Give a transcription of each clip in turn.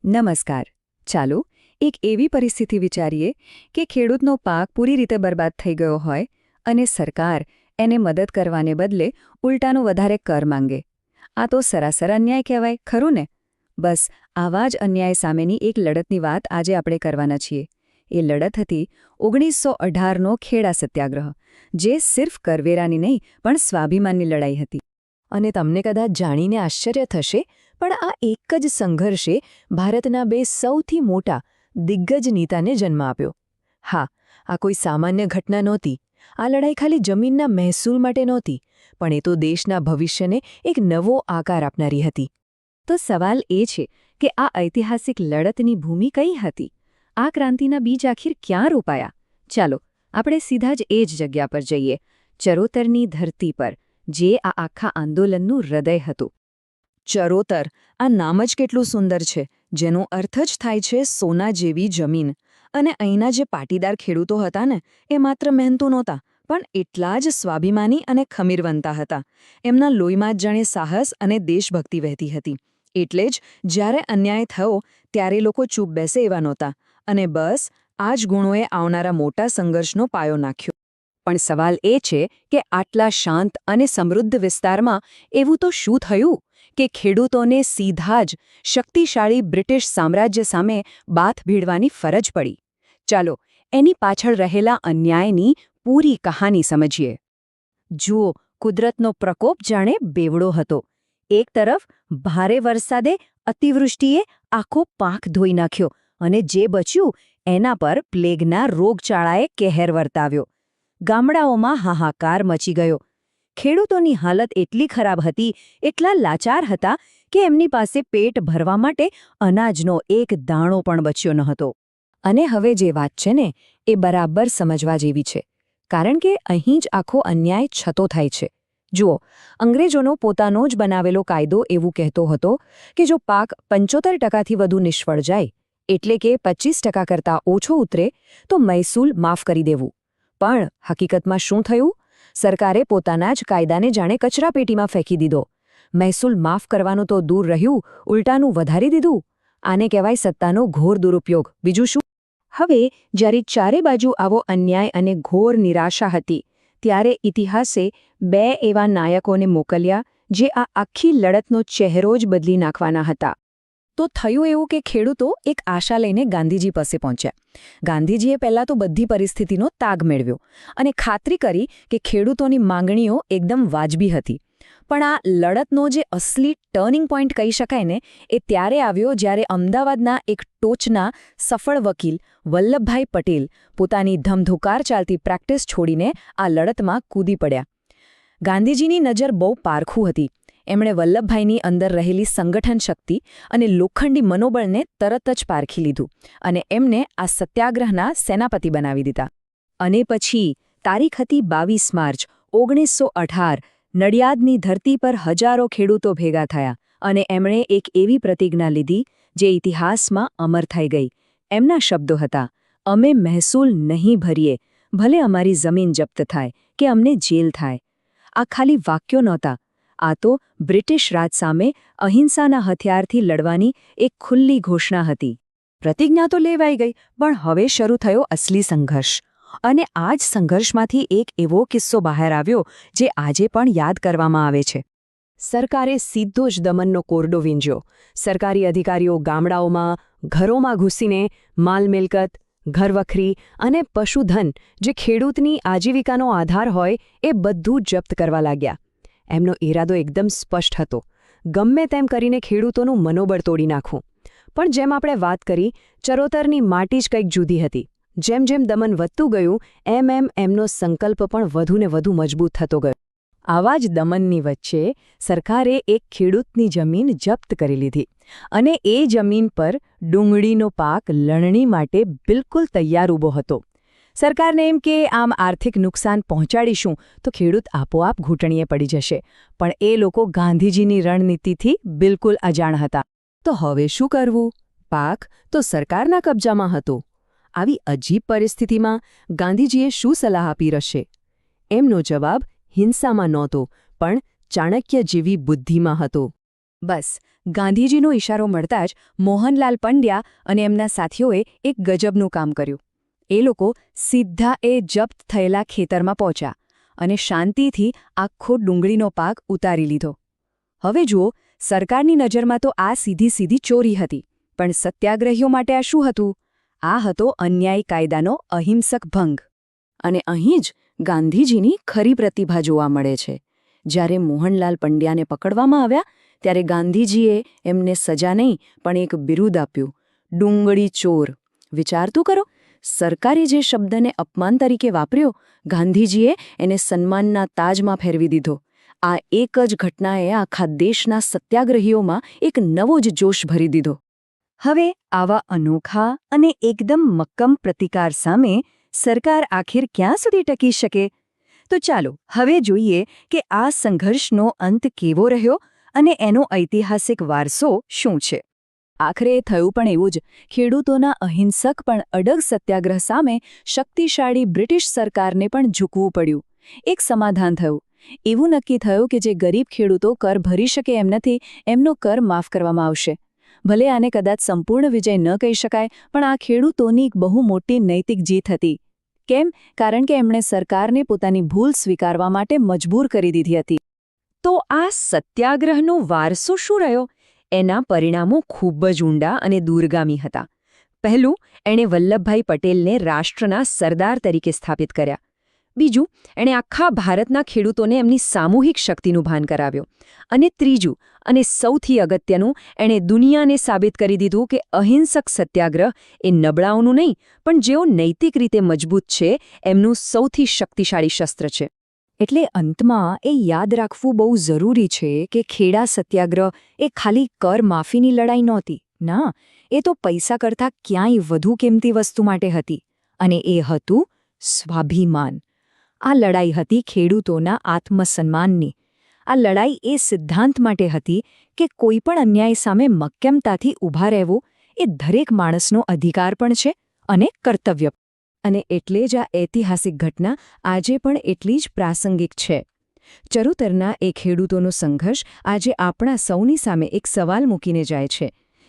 નમસ્કાર. ચાલો એક એવી પરિસ્થિતિ વિચારીએ કે ખેડૂતનો પાક પૂરી રીતે બરબાદ થઈ ગયો હોય અને સરકાર એને મદદ કરવાને બદલે ઉલટાનું વધારે કર માંગે. આ તો સરાસર અન્યાય કહેવાય, ખરું ને? બસ આવા જ અન્યાય સામેની એક લડતની વાત આજે આપણે કરવાના છીએ. એ લડત હતી 1918નો ખેડા સત્યાગ્રહ, જે સિર્ફ કરવેરાની નહીં પણ સ્વાભિમાનની લડાઈ હતી. અને તમને કદાચ જાણીને આશ્ચર્ય થશે, પણ આ એક જ સંઘર્ષે ભારતના બે સૌથી મોટા દિગ્ગજ નેતાને જન્મ આપ્યો. હા, આ કોઈ સામાન્ય ઘટના નહોતી. આ લડાઈ ખાલી જમીનના મહેસૂલ માટે નહોતી, પણ એ તો દેશના ભવિષ્યને એક નવો આકાર આપનારી હતી. તો સવાલ એ છે કે આ ઐતિહાસિક લડતની ભૂમિ કઈ હતી? આ ક્રાંતિના બીજ આખિર ક્યાં રોપાયા? ચાલો આપણે સીધા જ એ જ જગ્યા પર જઈએ, ચરોતરની ધરતી પર, જે આ આખા આંદોલનનું હૃદય હતું. ચરોતર, આ નામ જ કેટલું સુંદર છે, જેનો અર્થ જ થાય છે સોના જેવી જમીન. અને અહીંના જે પાટીદાર ખેડૂતો હતા ને, એ માત્ર મહેનતુ નહોતા, પણ એટલા જ સ્વાભિમાની અને ખમીરવંતા હતા. એમના લોહીમાં જ જાણે સાહસ અને દેશભક્તિ વહેતી હતી. એટલે જ જ્યારે અન્યાય થયો ત્યારે લોકો ચૂપ બેસે એવા નહોતા. અને બસ આ જ ગુણોએ આવનારા મોટા સંઘર્ષનો પાયો નાખ્યો. પણ સવાલ એ છે કે આટલા શાંત અને સમૃદ્ધ વિસ્તારમાં એવું તો શું થયું કે ખેડૂતોને સીધા જ શક્તિશાળી બ્રિટિશ સામ્રાજ્ય સામે બાથ ભીડવાની ફરજ પડી? ચાલો એની પાછળ રહેલા અન્યાયની પૂરી કહાની સમજીએ. જુઓ, કુદરતનો પ્રકોપ જાણે બેવડો હતો. એક તરફ ભારે વરસાદે, અતિવૃષ્ટિએ આખો પાક ધોઈ નાખ્યો, અને જે બચ્યું એના પર પ્લેગના રોગચાળાએ કહેર વર્તાવ્યો. ગામડાઓમાં હાહાકાર મચી ગયો. ખેડૂતોની હાલત એટલી ખરાબ હતી, એટલા લાચાર હતા કે એમની પાસે પેટ ભરવા માટે અનાજનો એક દાણો પણ બચ્યો ન હતો. અને હવે જે વાત છે ને, એ બરાબર સમજવા જેવી છે, કારણ કે અહીં જ આખો અન્યાય છતો થાય છે. જુઓ, અંગ્રેજોનો પોતાનો જ બનાવેલો કાયદો એવું કહેતો હતો કે જો પાક 75%થી વધુ નિષ્ફળ જાય, એટલે કે 25% કરતાં ઓછો ઉતરે, તો મહેસૂલ માફ કરી દેવું. પણ હકીકતમાં શું થયું? સરકારે પોતાના જ કાયદાને જાણે કચરાપેટીમાં ફેંકી દીધો. મહેસૂલ માફ કરવાનું તો દૂર રહ્યું, ઉલટાનું વધારી દીધું. આને કહેવાય સત્તાનો ઘોર દુરુપયોગ, બીજું શું? હવે જ્યારે ચારે બાજુ આવો અન્યાય અને ઘોર નિરાશા હતી, ત્યારે ઇતિહાસે બે એવા નાયકોને મોકલ્યા જે આ આખી લડતનો ચહેરો જ બદલી નાખવાના હતા. તો થયું એવું કે ખેડૂતો એક આશા લઈને ગાંધીજી પાસે પહોંચ્યા. ગાંધીજીએ પહેલાં તો બધી પરિસ્થિતિનો તાગ મેળવ્યો અને ખાતરી કરી કે ખેડૂતોની માંગણીઓ એકદમ વાજબી હતી. પણ આ લડતનો જે અસલી ટર્નિંગ પોઈન્ટ કહી શકાય ને, એ ત્યારે આવ્યો જ્યારે અમદાવાદના એક ટોચના સફળ વકીલ વલ્લભભાઈ પટેલ પોતાની ધમધોકાર ચાલતી પ્રેક્ટિસ છોડીને આ લડતમાં કૂદી પડ્યા. ગાંધીજીની નજર બહુ પારખું હતી. એમણે વલ્લભભાઈની અંદર રહેલી સંગઠન શક્તિ અને લોખંડી મનોબળને તરત જ પારખી લીધું અને એમને આ સત્યાગ્રહના સેનાપતિ બનાવી દીધા. અને પછી તારીખ હતી 22 માર્ચ 1918. નડિયાદની ધરતી પર હજારો ખેડૂતો ભેગા થયા અને એમણે એક એવી પ્રતિજ્ઞા લીધી જે ઇતિહાસમાં અમર થઈ ગઈ. એમના શબ્દો હતા, અમે મહેસૂલ નહીં ભરીએ, ભલે અમારી જમીન જપ્ત થાય કે અમને જેલ થાય. આ ખાલી વાક્યો નહોતા, આ તો બ્રિટિશ રાજ સામે અહિંસાના હથિયારથી લડવાની એક ખુલ્લી ઘોષણા હતી. પ્રતિજ્ઞા તો લેવાઈ ગઈ, પણ હવે શરૂ થયો અસલી સંઘર્ષ. અને આ જ સંઘર્ષમાંથી એક એવો કિસ્સો બહાર આવ્યો જે આજે પણ યાદ કરવામાં આવે છે. સરકારે સીધો જ દમનનો કોરડો વીંજ્યો. સરકારી અધિકારીઓ ગામડાઓમાં, ઘરોમાં ઘૂસીને માલ મિલકત, ઘરવખરી અને પશુધન, જે ખેડૂતની આજીવિકાનો આધાર હોય, એ બધું જપ્ત કરવા લાગ્યા. એમનો ઇરાદો એકદમ સ્પષ્ટ હતો, ગમે તેમ કરીને ખેડૂતોનું મનોબળ તોડી નાખવું. પણ જેમ આપણે વાત કરી, ચરોતરની માટી જ કંઈક જુદી હતી. જેમ જેમ દમન વધતું ગયું, એમ એમનો સંકલ્પ પણ વધુને વધુ મજબૂત થતો ગયો. આવા જ દમનની વચ્ચે સરકારે એક ખેડૂતની જમીન જપ્ત કરી લીધી અને એ જમીન પર ડુંગળીનો પાક લણણી માટે બિલકુલ તૈયાર ઊભો હતો. સરકારને એમ કે આમ આર્થિક નુકસાન પહોંચાડીશું તો ખેડૂત આપોઆપ ઘૂંટણીએ પડી જશે, પણ એ લોકો ગાંધીજીની રણનીતિથી બિલકુલ અજાણ હતા. તો હવે શું કરવું? પાક તો સરકારના કબજામાં હતો. આવી અજીબ પરિસ્થિતિમાં ગાંધીજીએ શું સલાહ આપી હશે? એમનો જવાબ હિંસામાં નહોતો, પણ ચાણક્ય જેવી બુદ્ધિમાં હતો. બસ ગાંધીજીનો ઇશારો મળતા જ મોહનલાલ પંડ્યા અને એમના સાથીઓએ એક ગજબનું કામ કર્યું. એ લોકો સીધા એ જપ્ત થયેલા ખેતરમાં પહોંચ્યા અને શાંતિથી આખો ડુંગળીનો પાક ઉતારી લીધો. હવે જુઓ, સરકારની નજરમાં તો આ સીધી ચોરી હતી, પણ સત્યાગ્રહીઓ માટે આ શું હતું? આ હતો અન્યાયી કાયદાનો અહિંસક ભંગ. અને અહીં જ ગાંધીજીની ખરી પ્રતિભા જોવા મળે છે. જ્યારે મોહનલાલ પંડ્યાને પકડવામાં આવ્યા ત્યારે ગાંધીજીએ એમને સજા નહીં પણ એક બિરુદ આપ્યું, ડુંગળી ચોર. વિચાર તો કરો, સરકારે જે શબ્દને અપમાન તરીકે વાપર્યો, ગાંધીજીએ એને સન્માનના તાજમાં ફેરવી દીધો. આ એક જ ઘટનાએ આખા દેશના સત્યાગ્રહીઓમાં એક નવો જ જોશ ભરી દીધો. હવે આવા અનોખા અને એકદમ મક્કમ પ્રતિકાર સામે સરકાર આખિર ક્યાં સુધી ટકી શકે? તો ચાલો હવે જોઈએ કે આ સંઘર્ષનો અંત કેવો રહ્યો અને એનો ઐતિહાસિક વારસો શું છે. આખરે થયું પણ એવું જ. ખેડૂતોના અહિંસક પણ અડગ સત્યાગ્રહ સામે શક્તિશાળી બ્રિટિશ સરકારને પણ ઝૂકવું પડ્યું. એક સમાધાન થયું. એવું નક્કી થયું કે જે ગરીબ ખેડૂતો કર ભરી શકે એમ નથી, એમનો કર માફ કરવામાં આવશે. ભલે આને કદાચ સંપૂર્ણ વિજય ન કહી શકાય, પણ આ ખેડૂતોની એક બહુ મોટી નૈતિક જીત હતી. કેમ? કારણ કે એમણે સરકારને પોતાની ભૂલ સ્વીકારવા માટે મજબૂર કરી દીધી હતી. તો આ સત્યાગ્રહનો વારસો શું રહ્યો? એના પરિણામો ખૂબ જ ઊંડા અને દૂરગામી હતા. પહેલું, એણે વલ્લભભાઈ પટેલને રાષ્ટ્રના સરદાર તરીકે સ્થાપિત કર્યા. બીજું, એણે આખા ભારતના ખેડૂતોને એમની સામૂહિક શક્તિનું ભાન કરાવ્યું. અને ત્રીજું, અને સૌથી અગત્યનું, એણે દુનિયાને સાબિત કરી દીધું કે અહિંસક સત્યાગ્રહ એ નબળાઓનું નહીં, પણ જેઓ નૈતિક રીતે મજબૂત છે એમનું સૌથી શક્તિશાળી શસ્ત્ર છે. એટલે અંતમાં એ યાદ રાખવું બહુ જરૂરી છે કે ખેડા સત્યાગ્રહ એ ખાલી કર માફીની લડાઈ નહોતી. ના, એ તો પૈસા કરતાં ક્યાંય વધુ કિંમતી વસ્તુ માટે હતી. અને એ હતું સ્વાભિમાન. આ લડાઈ હતી ખેડૂતોના આત્મસન્માનની. આ લડાઈ એ સિદ્ધાંત માટે હતી કે કોઈપણ અન્યાય સામે મક્કમતાથી ઊભા રહેવું એ દરેક માણસનો અધિકાર પણ છે અને કર્તવ્ય. અને એટલે જ આ ઐતિહાસિક ઘટના આજે પણ એટલી જ પ્રાસંગિક છે. ચરોતરના એ ખેડૂતોનો સંઘર્ષ આજે આપણા સૌની સામે એક સવાલ મૂકીને જાય છે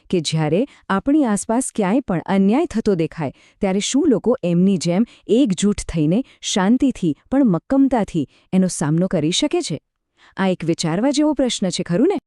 કે જ્યારે આપણી આસપાસ ક્યાંય પણ અન્યાય થતો દેખાય ત્યારે શું લોકો એમની જેમ એકજૂટ થઈને શાંતિથી પણ મક્કમતાથી એનો સામનો કરી શકે છે? આ એક વિચારવા જેવો પ્રશ્ન છે, ખરું ને?